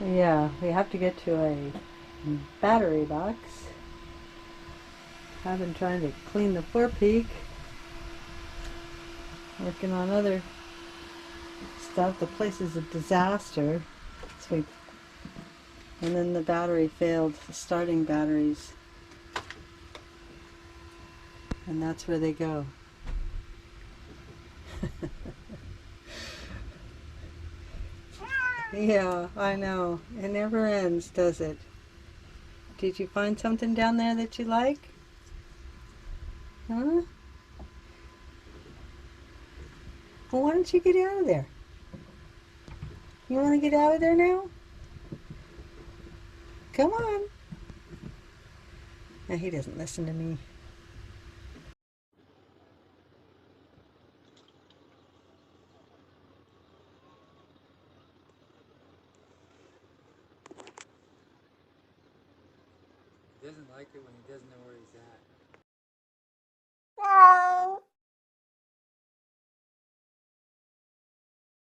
Yeah, we have to get to a battery box. I've been trying to clean the forepeak, working on other stuff. The place is a disaster. So and then the battery failed, the starting batteries. And that's where they go. Yeah, I know. It never ends, does it? Did you find something down there that you like? Huh? Well, why don't you get out of there? You want to get out of there now? Come on. No, he doesn't listen to me. He doesn't like it when he doesn't know where he's at.